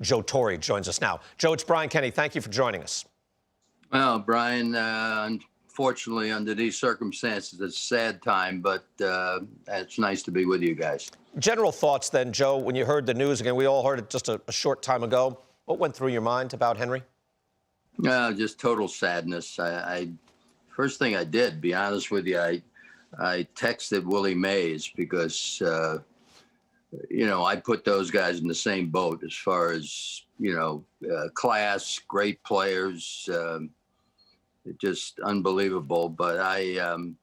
Joe Torre joins us now. Joe, it's Brian Kenny. Thank you for joining us. Well, Brian, unfortunately, under these circumstances, it's a sad time, but it's nice to be with you guys. General thoughts then, Joe, when you heard the news again. We all heard it just a short time ago. What went through your mind about Henry? Just total sadness. First thing I did, be honest with you, I texted Willie Mays because, I put those guys in the same boat as far as, class, great players, just unbelievable. But I've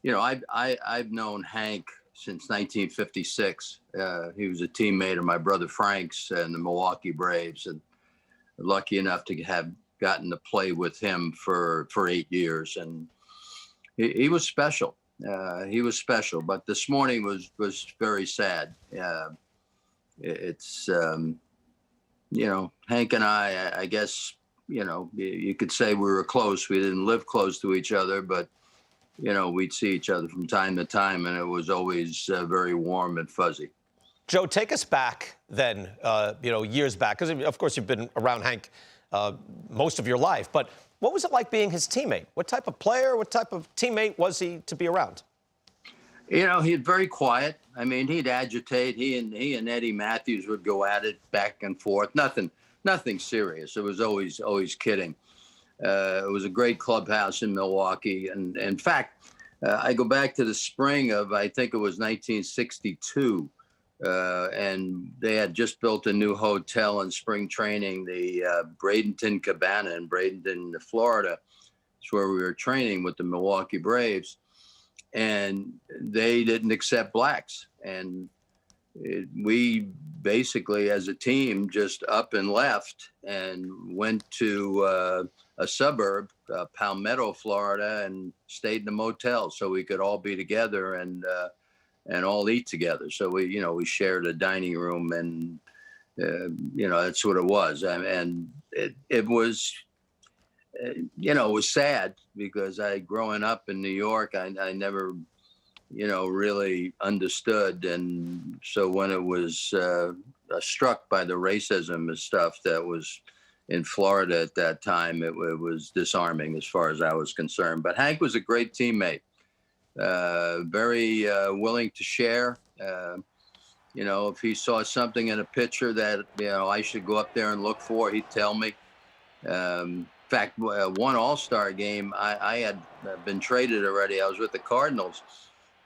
known Hank since 1956. He was a teammate of my brother Frank's and the Milwaukee Braves, and lucky enough to have gotten to play with him for 8 years. And he was special. He was special. But this morning was very sad. It's Hank and I guess, you could say we were close. We didn't live close to each other, but, we'd see each other from time to time, and it was always very warm and fuzzy. Joe, take us back then, years back, because, of course, you've been around Hank most of your life. But what was it like being his teammate? What type of player, what type of teammate was he to be around? He's very quiet. I mean, he'd agitate. He and Eddie Matthews would go at it back and forth. Nothing serious. It was always kidding. It was a great clubhouse in Milwaukee. And in fact, I go back to the spring of, I think it was 1962. And they had just built a new hotel in spring training, the Bradenton Cabana in Bradenton, Florida. It's where we were training with the Milwaukee Braves. And they didn't accept blacks. And we basically, as a team, just up and left and went to a suburb, Palmetto, Florida, and stayed in a motel so we could all be together and all eat together. So we shared a dining room, and that's what it was. And it was, it was sad because growing up in New York, I never, really understood. And so when it was struck by the racism and stuff that was in Florida at that time, it was disarming as far as I was concerned. But Hank was a great teammate. Very willing to share. If he saw something in a picture that, I should go up there and look for, he'd tell me. In fact, one All-Star game, I had been traded already. I was with the Cardinals,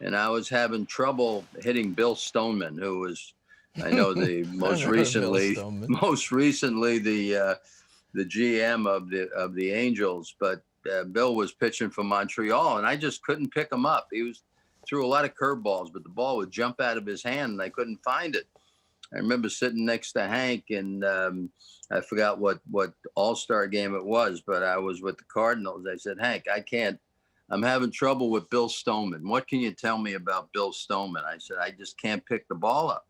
and I was having trouble hitting Bill Stoneman, who was, I know, the most recently the GM of the Angels, but Bill was pitching for Montreal, and I just couldn't pick him up. He threw a lot of curveballs, but the ball would jump out of his hand, and I couldn't find it. I remember sitting next to Hank, and I forgot what All-Star game it was, but I was with the Cardinals. I said, Hank, I'm having trouble with Bill Stoneman. What can you tell me about Bill Stoneman? I said, I just can't pick the ball up.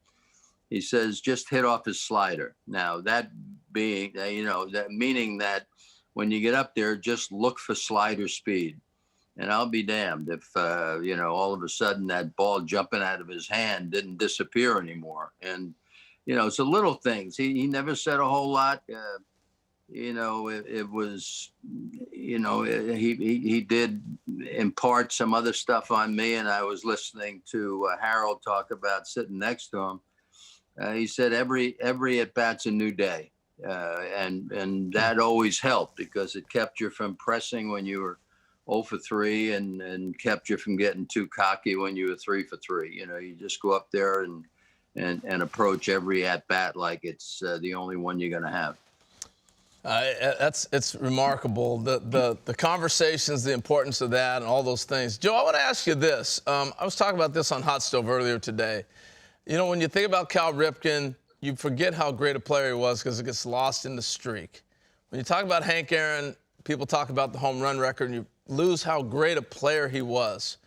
He says, just hit off his slider. Now, that being, that meaning that when you get up there, just look for slider speed. And I'll be damned if, all of a sudden that ball jumping out of his hand didn't disappear anymore. And, it's the little things. He never said a whole lot. It was, he did impart some other stuff on me. And I was listening to Harold talk about sitting next to him. He said every at-bat's a new day. And that always helped because it kept you from pressing when you were 0 for 3 and kept you from getting too cocky when you were 3 for 3. You just go up there and approach every at-bat like it's the only one you're going to have. It's remarkable, the conversations, the importance of that, and all those things. Joe, I want to ask you this. I was talking about this on Hot Stove earlier today. When you think about Cal Ripken, you forget how great a player he was because it gets lost in the streak. When you talk about Hank Aaron, people talk about the home run record, and you lose how great a player he was.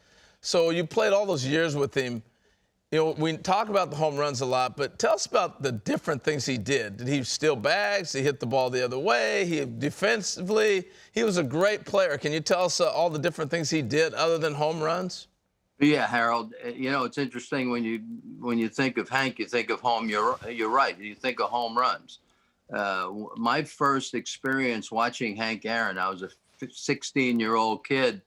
So you played all those years with him. We talk about the home runs a lot, but tell us about the different things he did. Did he steal bags? Did he hit the ball the other way? Defensively, he was a great player. Can you tell us all the different things he did other than home runs? Yeah, Harold. It's interesting when you think of Hank, you think of home. You're right. You think of home runs. My first experience watching Hank Aaron, I was a 16-year-old kid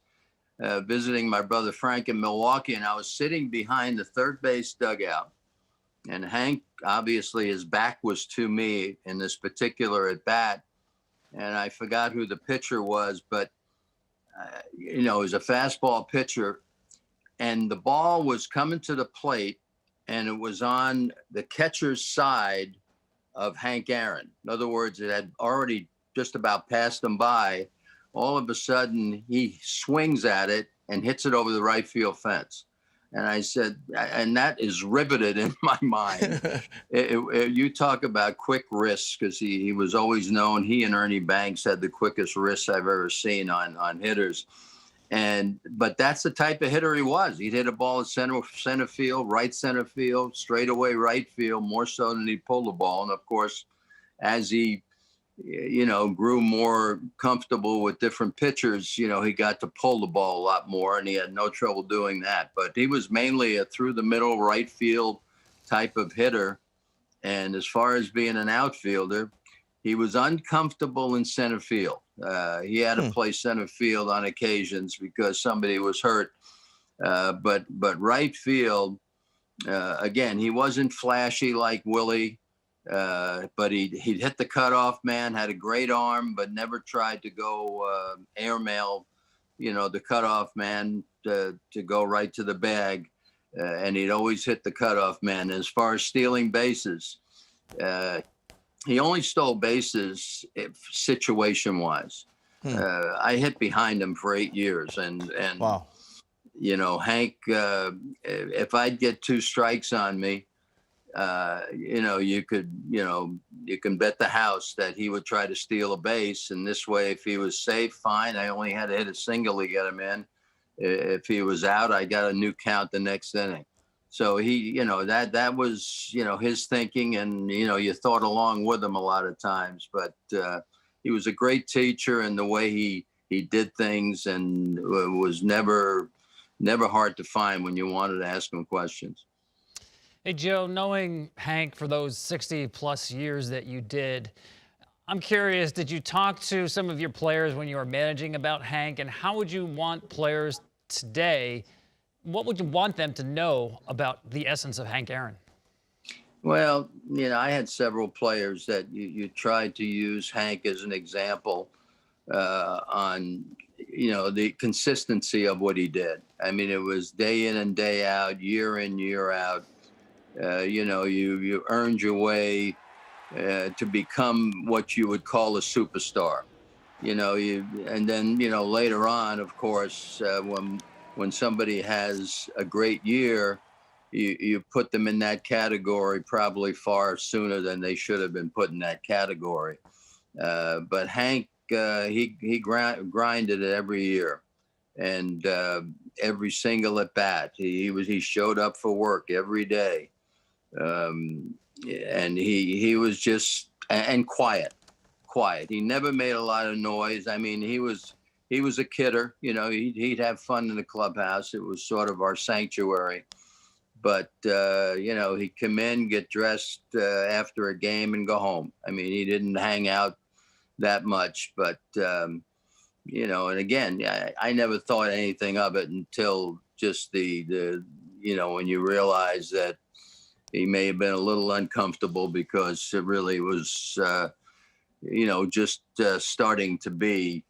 visiting my brother Frank in Milwaukee, and I was sitting behind the third base dugout. And Hank, obviously, his back was to me in this particular at bat, and I forgot who the pitcher was, but it was a fastball pitcher, and the ball was coming to the plate, and it was on the catcher's side of Hank Aaron. In other words, it had already just about passed him by. All of a sudden, he swings at it and hits it over the right field fence. And I said, and that is riveted in my mind. You talk about quick wrists, because he was always known. He and Ernie Banks had the quickest wrists I've ever seen on hitters. But that's the type of hitter he was. He'd hit a ball at center field, right center field, straightaway right field, more so than he'd pull the ball. And of course, as he grew more comfortable with different pitchers, he got to pull the ball a lot more, and he had no trouble doing that. But he was mainly a through the middle right field type of hitter. And as far as being an outfielder, he was uncomfortable in center field. He had to play center field on occasions because somebody was hurt. But right field, again, he wasn't flashy like Willie. But he'd hit the cutoff man, had a great arm, but never tried to go airmail, the cutoff man to go right to the bag. And he'd always hit the cutoff man. As far as stealing bases, he only stole bases situation-wise. I hit behind him for 8 years, and Wow. Hank, if I'd get 2 strikes on me, you can bet the house that he would try to steal a base. And this way, if he was safe, fine. I only had to hit a single to get him in. If he was out, I got a new count the next inning. So he, that was, his thinking, and, you thought along with him a lot of times. But he was a great teacher, and the way he did things, and was never hard to find when you wanted to ask him questions. Hey, Joe, knowing Hank for those 60-plus years that you did, I'm curious, did you talk to some of your players when you were managing about Hank, and how would you want players today, what would you want them to know about the essence of Hank Aaron? Well, I had several players that you tried to use Hank as an example on, the consistency of what he did. I mean, it was day in and day out, year in, year out. You earned your way to become what you would call a superstar. And then later on, of course, when somebody has a great year, you put them in that category probably far sooner than they should have been put in that category. But Hank, he grinded it every year, and every single at bat, he showed up for work every day. And he was just, and quiet. He never made a lot of noise. I mean, he was a kidder, he'd have fun in the clubhouse. It was sort of our sanctuary. But, he'd come in, get dressed after a game, and go home. I mean, he didn't hang out that much. But, and again, I never thought anything of it until just the when you realize that he may have been a little uncomfortable, because it really was, just starting to be,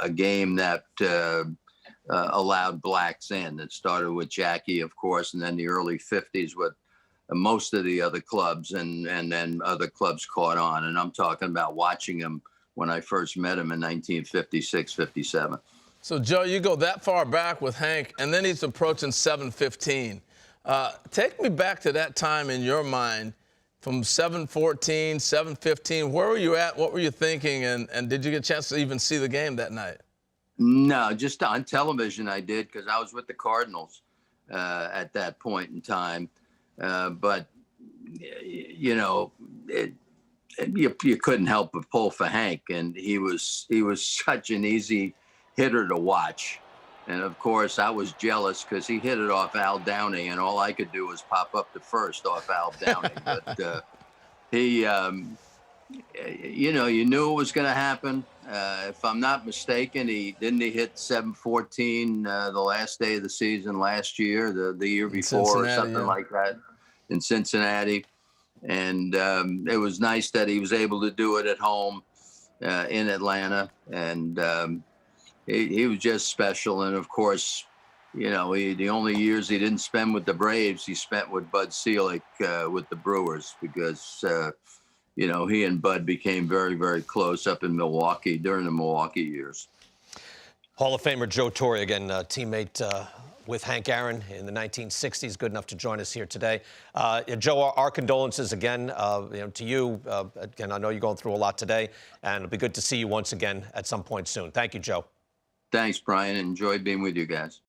a game that allowed blacks in. It started with Jackie, of course, and then the early 50s with most of the other clubs, and then other clubs caught on. And I'm talking about watching him when I first met him in 1956, 57. So, Joe, you go that far back with Hank, and then he's approaching 715. Take me back to that time in your mind, from 714, 715. Where were you at? What were you thinking? And did you get a chance to even see the game that night? No, just on television I did, because I was with the Cardinals at that point in time. But, you couldn't help but pull for Hank. And he was such an easy hitter to watch. And of course, I was jealous because he hit it off Al Downey, and all I could do was pop up to first off Al Downey. But he, you knew it was going to happen. If I'm not mistaken, he hit 714 the last day of the season last year, the year before, or something like that, in Cincinnati. And it was nice that he was able to do it at home in Atlanta. And he was just special. And of course, the only years he didn't spend with the Braves, he spent with Bud Selig with the Brewers, because he and Bud became very, very close up in Milwaukee during the Milwaukee years. Hall of Famer Joe Torre, again, teammate with Hank Aaron in the 1960s, good enough to join us here today. Joe, our condolences again to you. Again, I know you're going through a lot today, and it'll be good to see you once again at some point soon. Thank you, Joe. Thanks, Brian. Enjoyed being with you guys.